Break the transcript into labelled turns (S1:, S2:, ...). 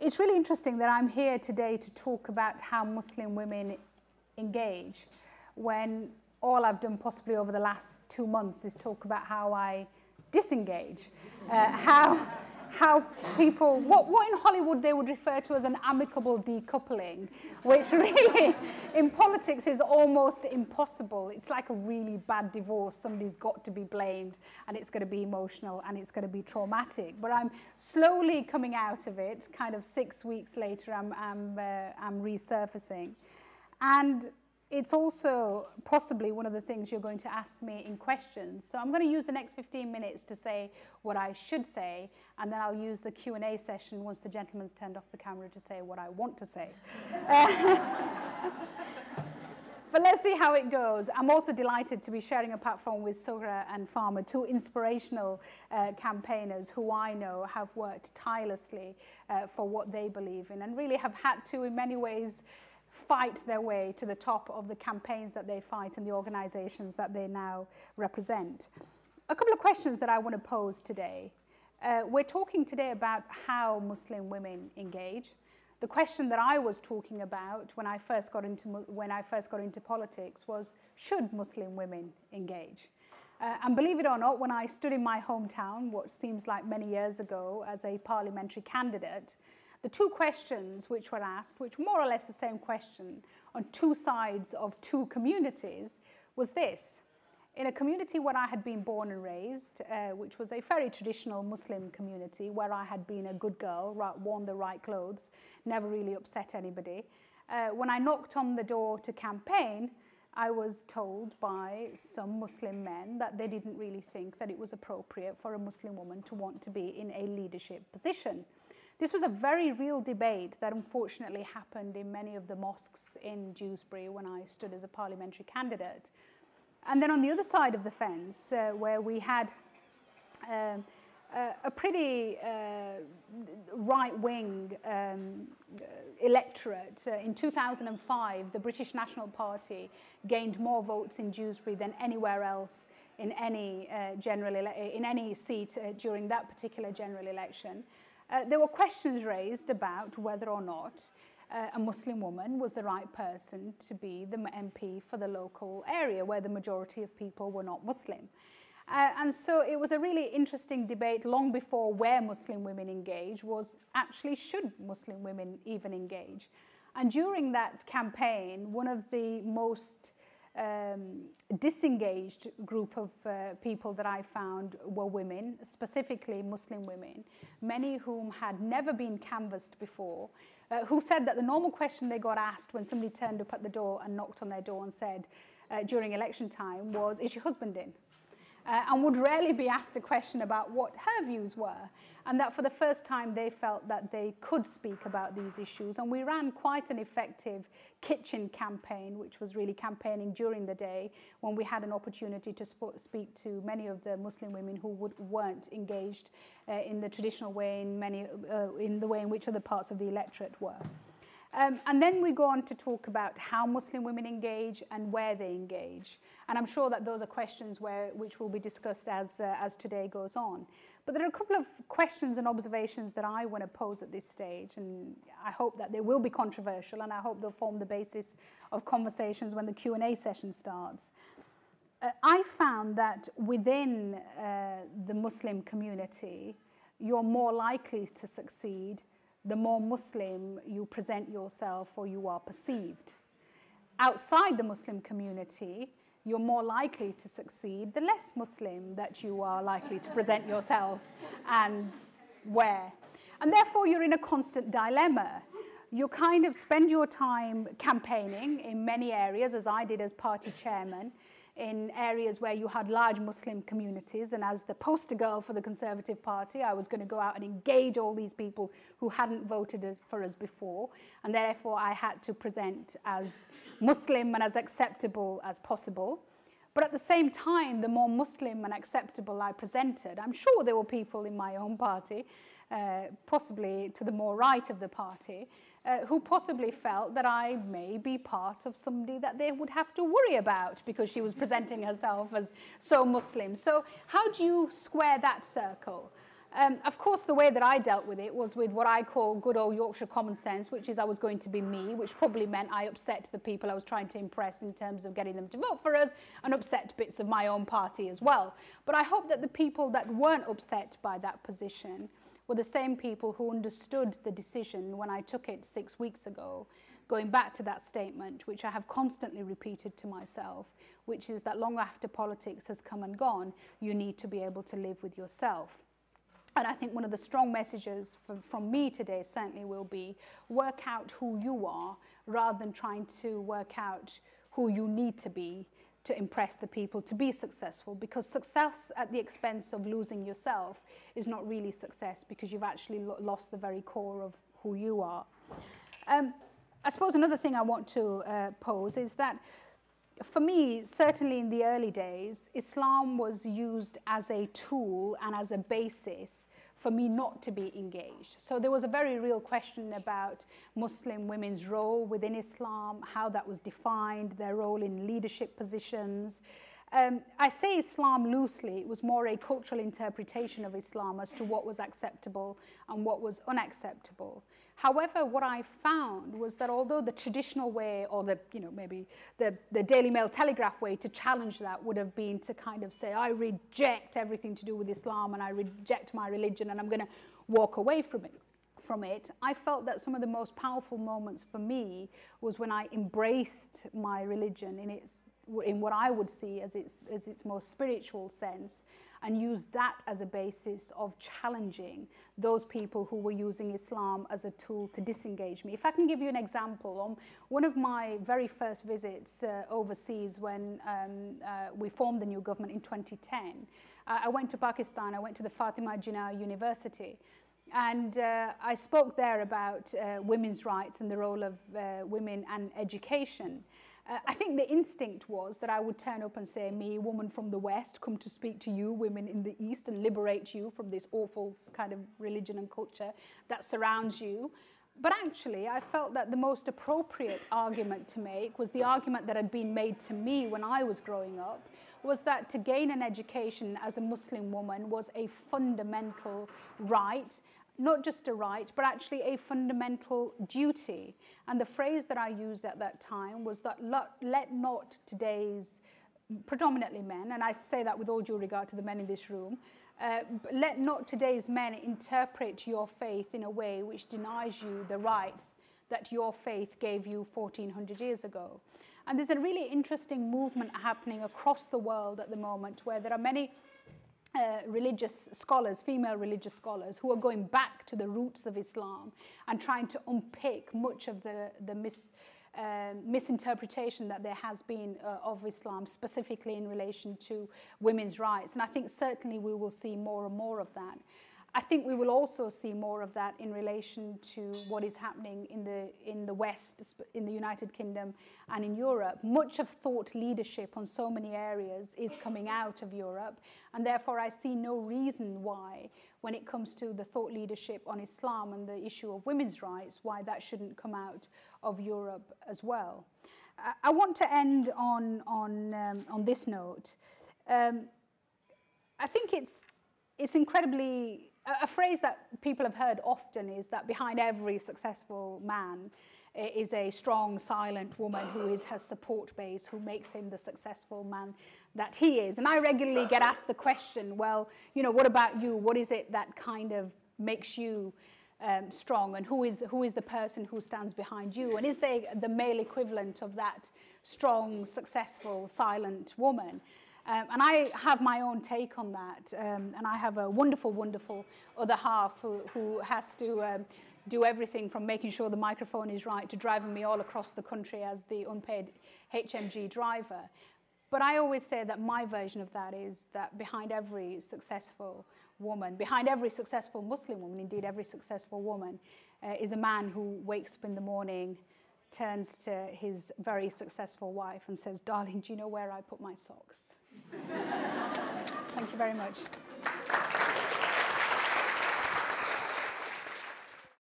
S1: It's really interesting that I'm here today to talk about how Muslim women engage, when all I've done possibly over the last 2 months is talk about how I disengage, how people, what in Hollywood they would refer to as an amicable decoupling, which really in politics is almost impossible. It's like a really bad divorce. Somebody's got to be blamed, and it's going to be emotional, and it's going to be traumatic. But I'm slowly coming out of it. Kind of 6 weeks later, I'm resurfacing, and it's also possibly one of the things you're going to ask me in questions. So I'm going to use the next 15 minutes to say what I should say, and then I'll use the Q&A session once the gentleman's turned off the camera to say what I want to say. But let's see how it goes. I'm also delighted to be sharing a platform with Sughra and Farmer, two inspirational campaigners who I know have worked tirelessly for what they believe in, and really have had to, in many ways, fight their way to the top of the campaigns that they fight and the organizations that they now represent. A couple of questions that I want to pose today. We're talking today about how Muslim women engage. The question that I was talking about when I first got into politics was, should Muslim women engage? And believe it or not, when I stood in my hometown, what seems like many years ago, as a parliamentary candidate, the two questions which were asked, which more or less the same question on two sides of two communities, was this. In a community where I had been born and raised, which was a very traditional Muslim community, where I had been a good girl, worn the right clothes, never really upset anybody, when I knocked on the door to campaign, I was told by some Muslim men that they didn't really think that it was appropriate for a Muslim woman to want to be in a leadership position. This was a very real debate that unfortunately happened in many of the mosques in Dewsbury when I stood as a parliamentary candidate. And then on the other side of the fence, where we had a pretty right-wing electorate, in 2005, the British National Party gained more votes in Dewsbury than anywhere else in any, in any seat during that particular general election. There were questions raised about whether or not a Muslim woman was the right person to be the MP for the local area where the majority of people were not Muslim. And so it was a really interesting debate long before where Muslim women engage was actually, should Muslim women even engage? And during that campaign, one of the most disengaged group of people that I found were women, specifically Muslim women, many whom had never been canvassed before, who said that the normal question they got asked when somebody turned up at the door and knocked on their door and said during election time was, is your husband in? And would rarely be asked a question about what her views were, and that for the first time they felt that they could speak about these issues. And we ran quite an effective kitchen campaign, which was really campaigning during the day, when we had an opportunity to speak to many of the Muslim women who weren't engaged in the traditional way, in the way in which other parts of the electorate were. And then we go on to talk about how Muslim women engage and where they engage. And I'm sure that those are questions which will be discussed as today goes on. But there are a couple of questions and observations that I want to pose at this stage, and I hope that they will be controversial, and I hope they'll form the basis of conversations when the Q&A session starts. I found that within the Muslim community, you're more likely to succeed the more Muslim you present yourself or you are perceived. Outside the Muslim community, you're more likely to succeed the less Muslim that you are likely to present yourself and where. And therefore, you're in a constant dilemma. You kind of spend your time campaigning in many areas, as I did as party chairman, in areas where you had large Muslim communities, and as the poster girl for the Conservative Party, I was going to go out and engage all these people who hadn't voted for us before, and therefore I had to present as Muslim and as acceptable as possible. But at the same time, the more Muslim and acceptable I presented, I'm sure there were people in my own party, possibly to the more right of the party, who possibly felt that I may be part of somebody that they would have to worry about because she was presenting herself as so Muslim. So how do you square that circle? Of course, the way that I dealt with it was with what I call good old Yorkshire common sense, which is I was going to be me, which probably meant I upset the people I was trying to impress in terms of getting them to vote for us, and upset bits of my own party as well. But I hope that the people that weren't upset by that position were the same people who understood the decision when I took it 6 weeks ago, going back to that statement, which I have constantly repeated to myself, which is that long after politics has come and gone, you need to be able to live with yourself. And I think one of the strong messages from me today certainly will be work out who you are rather than trying to work out who you need to be to impress the people to be successful, because success at the expense of losing yourself is not really success, because you've actually lost the very core of who you are. I suppose another thing I want to pose is that for me, certainly in the early days, Islam was used as a tool and as a basis for me not to be engaged. So there was a very real question about Muslim women's role within Islam, how that was defined, their role in leadership positions. I say Islam loosely. It was more a cultural interpretation of Islam as to what was acceptable and what was unacceptable. However, what I found was that although the traditional way, or maybe the Daily Mail Telegraph way to challenge that would have been to kind of say, I reject everything to do with Islam and I reject my religion and I'm going to walk away from it, I felt that some of the most powerful moments for me was when I embraced my religion in what I would see as its most spiritual sense, and used that as a basis of challenging those people who were using Islam as a tool to disengage me. If I can give you an example, on one of my very first visits overseas when we formed the new government in 2010, I went to Pakistan, I went to the Fatima Jinnah University, and I spoke there about women's rights and the role of women and education. I think the instinct was that I would turn up and say, me, a woman from the West, come to speak to you, women in the East, and liberate you from this awful kind of religion and culture that surrounds you. But actually, I felt that the most appropriate argument to make was the argument that had been made to me when I was growing up, was that to gain an education as a Muslim woman was a fundamental right. Not just a right, but actually a fundamental duty. And the phrase that I used at that time was that let not today's, predominantly men, and I say that with all due regard to the men in this room, let not today's men interpret your faith in a way which denies you the rights that your faith gave you 1400 years ago. And there's a really interesting movement happening across the world at the moment where there are many religious scholars, female religious scholars, who are going back to the roots of Islam and trying to unpick much of the misinterpretation that there has been of Islam, specifically in relation to women's rights. And I think certainly we will see more and more of that. I think we will also see more of that in relation to what is happening in the West, in the United Kingdom and in Europe. Much of thought leadership on so many areas is coming out of Europe, and therefore I see no reason why, when it comes to the thought leadership on Islam and the issue of women's rights, why that shouldn't come out of Europe as well. I want to end on this note. I think it's incredibly... A phrase that people have heard often is that behind every successful man is a strong, silent woman who is her support base, who makes him the successful man that he is. And I regularly get asked the question, well, what about you? What is it that kind of makes you strong? And who is the person who stands behind you? And is there the male equivalent of that strong, successful, silent woman? And I have my own take on that, and I have a wonderful, wonderful other half who has to do everything from making sure the microphone is right to driving me all across the country as the unpaid HMG driver. But I always say that my version of that is that behind every successful woman, behind every successful Muslim woman, indeed every successful woman, is a man who wakes up in the morning, turns to his very successful wife and says, darling, do you know where I put my socks? Thank you very much.